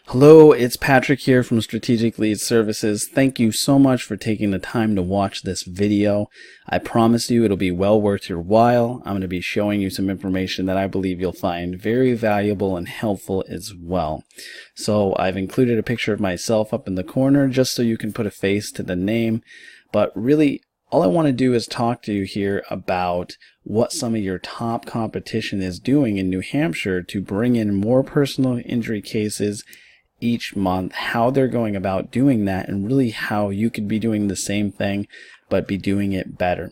Hello, it's Patrick here from Strategic Lead Services. Thank you so much for taking the time to watch this video. I promise you it'll be well worth your while. I'm going to be showing you some information that I believe you'll find very valuable and helpful as well. So I've included a picture of myself up in the corner just so you can put a face to the name. But really, all I want to do is talk to you here about what some of your top competition is doing in New Hampshire to bring in more personal injury cases each month, how they're going about doing that, and really how you could be doing the same thing but be doing it better.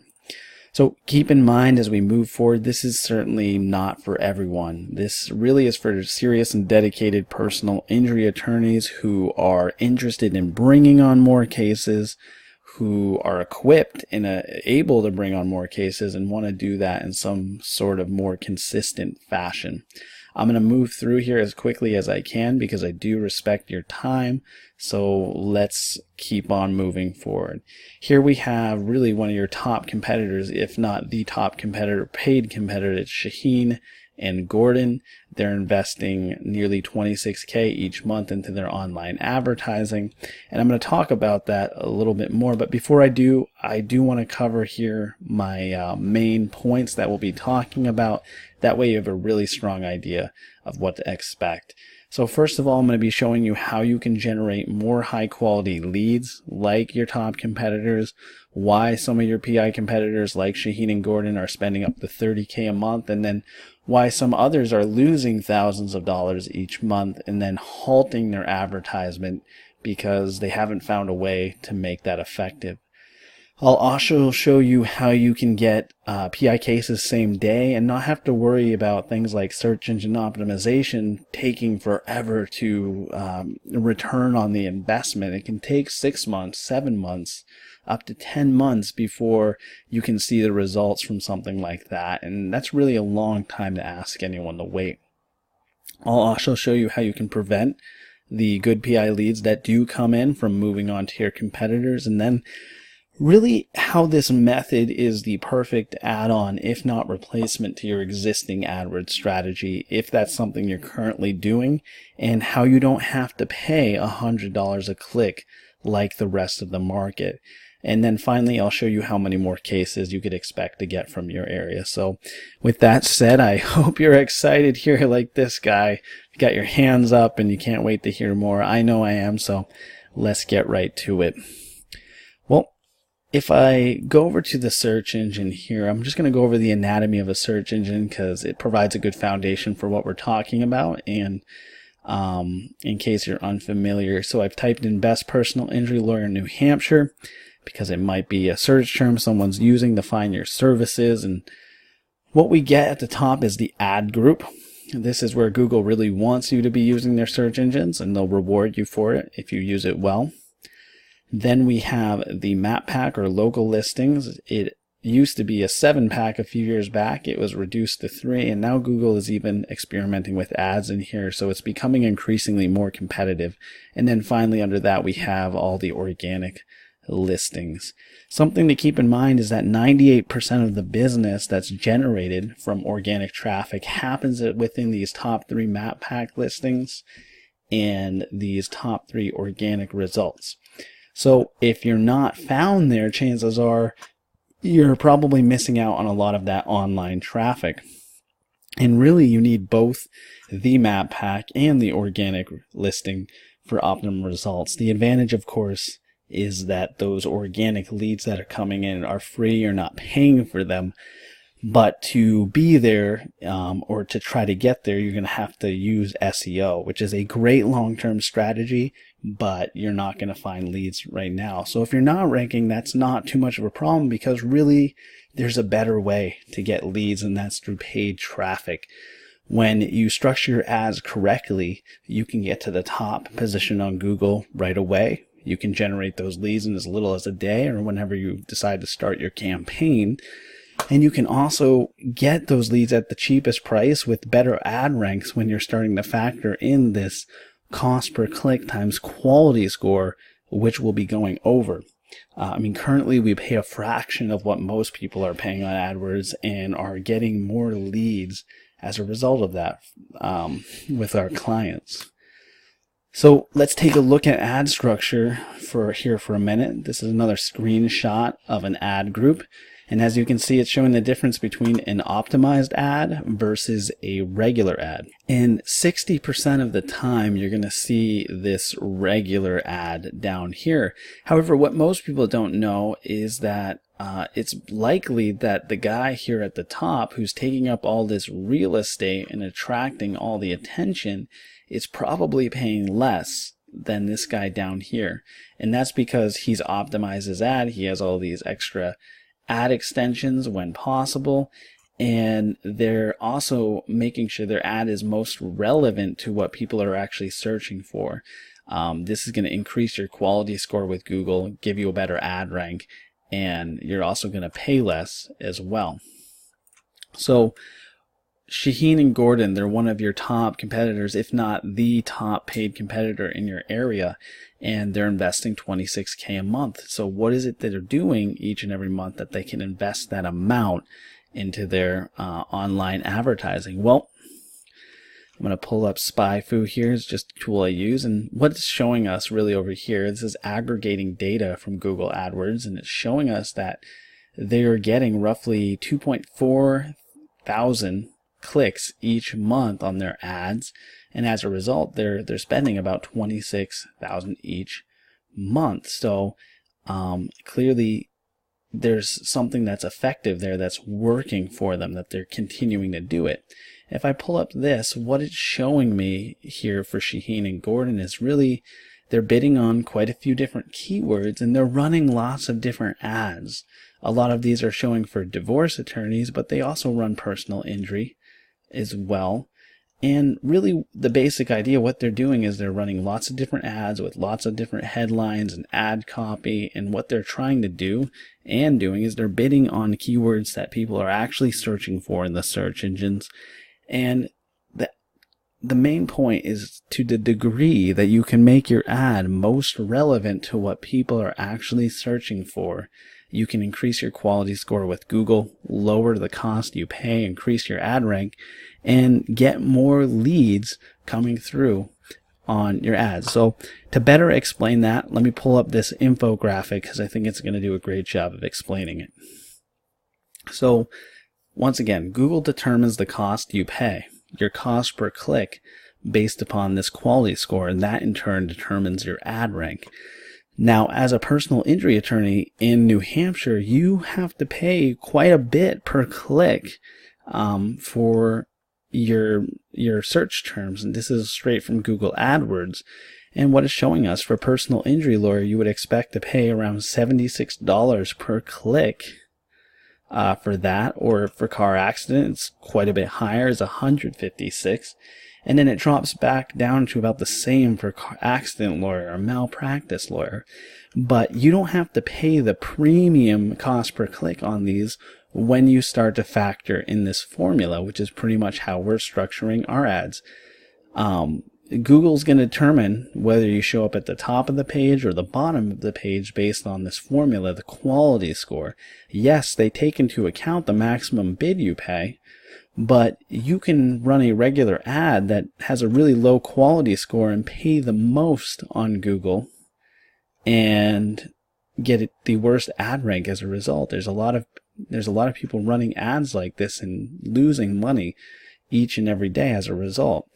So keep in mind as we move forward, this is certainly not for everyone. This really is for serious and dedicated personal injury attorneys who are interested in bringing on more cases, who are equipped and able to bring on more cases and want to do that in some sort of more consistent fashion. I'm going to move through here as quickly as I can because I do respect your time. So let's keep on moving forward. Here we have really one of your top competitors, if not the top competitor, paid competitor. It's Shaheen and Gordon. They're investing nearly $26K each month into their online advertising. And I'm going to talk about that a little bit more. But before I do want to cover here my main points that we'll be talking about. That way you have a really strong idea of what to expect. So first of all, I'm going to be showing you how you can generate more high quality leads like your top competitors, why some of your PI competitors like Shaheen and Gordon are spending up to $30K a month, and then why some others are losing thousands of dollars each month and then halting their advertisement because they haven't found a way to make that effective. I'll also show you how you can get PI cases same day and not have to worry about things like search engine optimization taking forever to return on the investment. It can take 6 months, 7 months, up to 10 months before you can see the results from something like that. And that's really a long time to ask anyone to wait. I'll also show you how you can prevent the good PI leads that do come in from moving on to your competitors, and then really how this method is the perfect add-on, if not replacement, to your existing AdWords strategy, if that's something you're currently doing, and how you don't have to pay $100 a click like the rest of the market. And then finally, I'll show you how many more cases you could expect to get from your area. So with that said, I hope you're excited here like this guy. You got your hands up and you can't wait to hear more. I know I am, so let's get right to it. Well, if I go over to the search engine here, I'm just going to go over the anatomy of a search engine because it provides a good foundation for what we're talking about, and in case you're unfamiliar. So I've typed in best personal injury lawyer in New Hampshire because it might be a search term someone's using to find your services, and what we get at the top is the ad group. This is where Google really wants you to be using their search engines, and they'll reward you for it if you use it well. Then we have the map pack or local listings. It used to be a 7-pack a few years back. It was reduced to 3, and now Google is even experimenting with ads in here, so it's becoming increasingly more competitive. And then finally under that we have all the organic listings. Something to keep in mind is that 98% of the business that's generated from organic traffic happens within these top 3 map pack listings and these top 3 organic results. So if you're not found there, chances are you're probably missing out on a lot of that online traffic. And really you need both the map pack and the organic listing for optimum results. The advantage, of course, is that those organic leads that are coming in are free. You're not paying for them. But to be there or to try to get there, you're going to have to use SEO, which is a great long-term strategy, but you're not going to find leads right now. So if you're not ranking, that's not too much of a problem because really there's a better way to get leads, and that's through paid traffic. When you structure your ads correctly, you can get to the top position on Google right away. You can generate those leads in as little as a day or whenever you decide to start your campaign. And you can also get those leads at the cheapest price with better ad ranks when you're starting to factor in this cost per click times quality score, which will be going over. Currently we pay a fraction of what most people are paying on AdWords and are getting more leads as a result of that with our clients. So let's take a look at ad structure for a minute. This is another screenshot of an ad group. And as you can see, it's showing the difference between an optimized ad versus a regular ad. And 60% of the time, you're going to see this regular ad down here. However, what most people don't know is that it's likely that the guy here at the top who's taking up all this real estate and attracting all the attention is probably paying less than this guy down here. And that's because he's optimized his ad. He has all these extra ad extensions when possible, and they're also making sure their ad is most relevant to what people are actually searching for. This is going to increase your quality score with Google, give you a better ad rank, and you're also going to pay less as well. So Shaheen and Gordon, they're one of your top competitors, if not the top paid competitor in your area, and they're investing $26K a month. So what is it that they're doing each and every month that they can invest that amount into their online advertising? Well, I'm going to pull up SpyFu here. It's just a tool I use, and what it's showing us really over here, this is aggregating data from Google AdWords, and it's showing us that they're getting roughly 2.4 thousand clicks each month on their ads, and as a result they're spending about 26,000 each month. So clearly there's something that's effective there, that's working for them, that they're continuing to do it. If I pull up this, what it's showing me here for Shaheen and Gordon is really they're bidding on quite a few different keywords, and they're running lots of different ads. A lot of these are showing for divorce attorneys, but they also run personal injury as well. And really the basic idea, what they're doing is they're running lots of different ads with lots of different headlines and ad copy, and what they're trying to do and doing is they're bidding on keywords that people are actually searching for in the search engines. And the main point is, to the degree that you can make your ad most relevant to what people are actually searching for, you can increase your quality score with Google, lower the cost you pay, increase your ad rank, and get more leads coming through on your ads. So to better explain that, let me pull up this infographic because I think it's going to do a great job of explaining it. So once again, Google determines the cost you pay, your cost per click, based upon this quality score, and that in turn determines your ad rank. Now, as a personal injury attorney in New Hampshire, you have to pay quite a bit per click for your search terms, and this is straight from Google AdWords. And what it's showing us, for personal injury lawyer, you would expect to pay around $76 per click for that, or for car accident, it's quite a bit higher, it's $156. And then it drops back down to about the same for accident lawyer or malpractice lawyer. But you don't have to pay the premium cost per click on these when you start to factor in this formula, which is pretty much how we're structuring our ads. Google's going to determine whether you show up at the top of the page or the bottom of the page based on this formula, the quality score. Yes, they take into account the maximum bid you pay, but you can run a regular ad that has a really low quality score and pay the most on Google and get the worst ad rank as a result. There's a lot of people running ads like this and losing money each and every day as a result.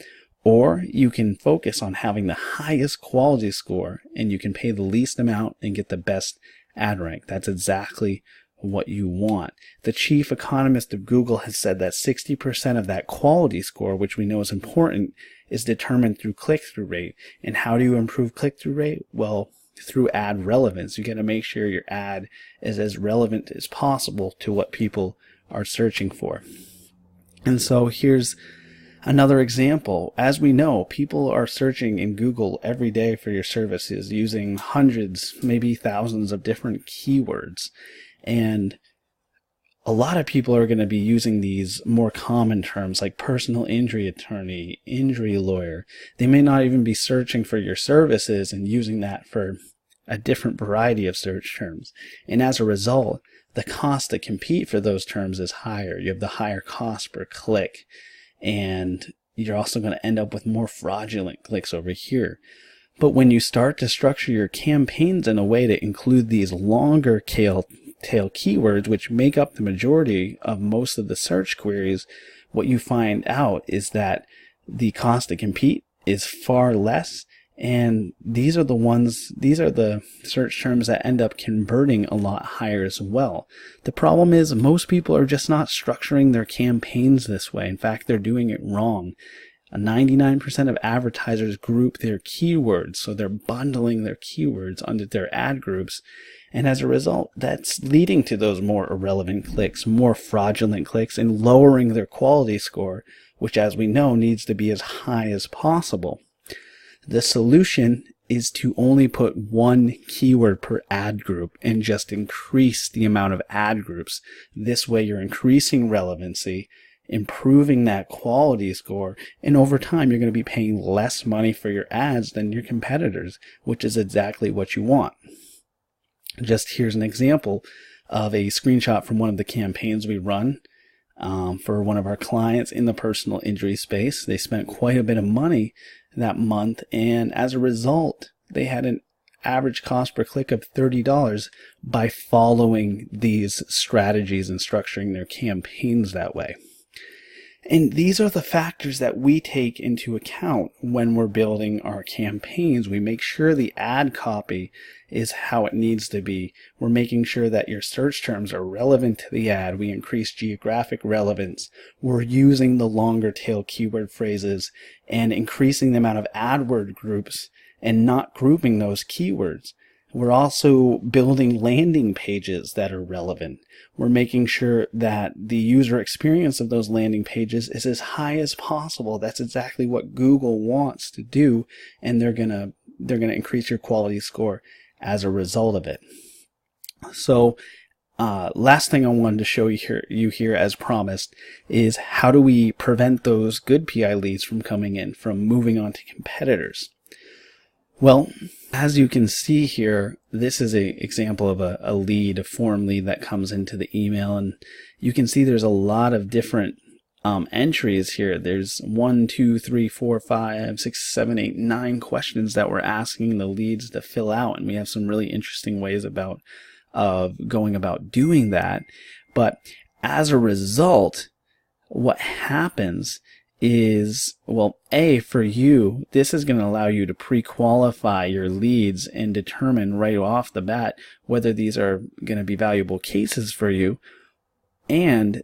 Or you can focus on having the highest quality score, and you can pay the least amount and get the best ad rank. That's exactly what you want. The chief economist of Google has said that 60% of that quality score, which we know is important, is determined through click-through rate. And how do you improve click-through rate? Well, through ad relevance. You got to make sure your ad is as relevant as possible to what people are searching for. And so here's another example. As we know, people are searching in Google every day for your services using hundreds, maybe thousands of different keywords. And a lot of people are going to be using these more common terms like personal injury attorney, injury lawyer. They may not even be searching for your services and using that for a different variety of search terms. And as a result, the cost to compete for those terms is higher. You have the higher cost per click, and you're also going to end up with more fraudulent clicks over here. But when you start to structure your campaigns in a way to include these longer tail keywords, which make up the majority of most of the search queries, what you find out is that the cost to compete is far less. And these are the search terms that end up converting a lot higher as well. The problem is most people are just not structuring their campaigns this way. In fact, they're doing it wrong. 99% of advertisers group their keywords, so they're bundling their keywords under their ad groups. And as a result, that's leading to those more irrelevant clicks, more fraudulent clicks, and lowering their quality score, which, as we know, needs to be as high as possible. The solution is to only put one keyword per ad group and just increase the amount of ad groups. This way you're increasing relevancy, improving that quality score, and over time you're going to be paying less money for your ads than your competitors, which is exactly what you want. Just here's an example of a screenshot from one of the campaigns we run for one of our clients in the personal injury space. They spent quite a bit of money that month, and as a result they had an average cost per click of $30 by following these strategies and structuring their campaigns that way. And these are the factors that we take into account when we're building our campaigns. We make sure the ad copy is how it needs to be. We're making sure that your search terms are relevant to the ad. We increase geographic relevance. We're using the longer tail keyword phrases and increasing the amount of ad word groups and not grouping those keywords. We're also building landing pages that are relevant. We're making sure that the user experience of those landing pages is as high as possible. That's exactly what Google wants to do, and they're gonna increase your quality score as a result of it. So last thing I wanted to show you here as promised is how do we prevent those good PI leads from coming in, from moving on to competitors. Well, as you can see here, this is an example of a form lead that comes into the email, and you can see there's a lot of different entries here. There's 1, 2, 3, 4, 5, 6, 7, 8, 9 questions that we're asking the leads to fill out, and we have some really interesting ways of going about doing that. But as a result, what happens is, well, for you, this is going to allow you to pre-qualify your leads and determine right off the bat whether these are going to be valuable cases for you. And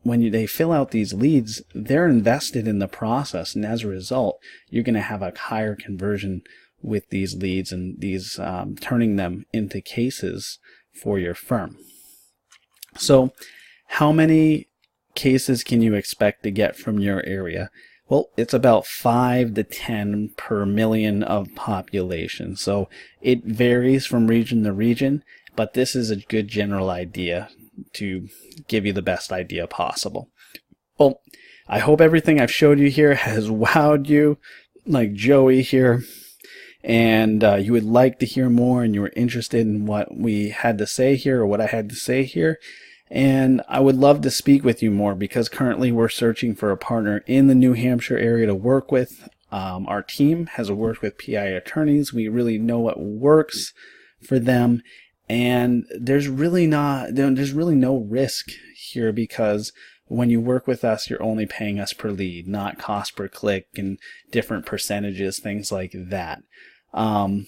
when they fill out these leads, they're invested in the process, and as a result, you're going to have a higher conversion with these leads and these turning them into cases for your firm. So how many cases can you expect to get from your area? Well, it's about 5 to 10 per million of population. So it varies from region to region, but this is a good general idea to give you the best idea possible. Well, I hope everything I've showed you here has wowed you like Joey here, and you would like to hear more and you were interested in what we had to say here or what I had to say here. And I would love to speak with you more, because currently we're searching for a partner in the New Hampshire area to work with. Our team has worked with PI attorneys. We really know what works for them, and there's really no risk here, because when you work with us, you're only paying us per lead, not cost per click and different percentages, things like that. And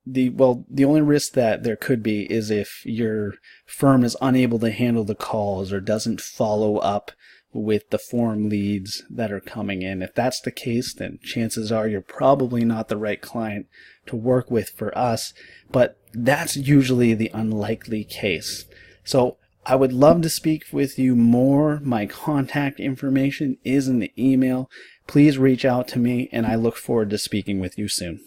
the only risk that there could be is if your firm is unable to handle the calls or doesn't follow up with the form leads that are coming in. If that's the case, then chances are you're probably not the right client to work with for us, but that's usually the unlikely case. So I would love to speak with you more. My contact information is in the email. Please reach out to me, and I look forward to speaking with you soon.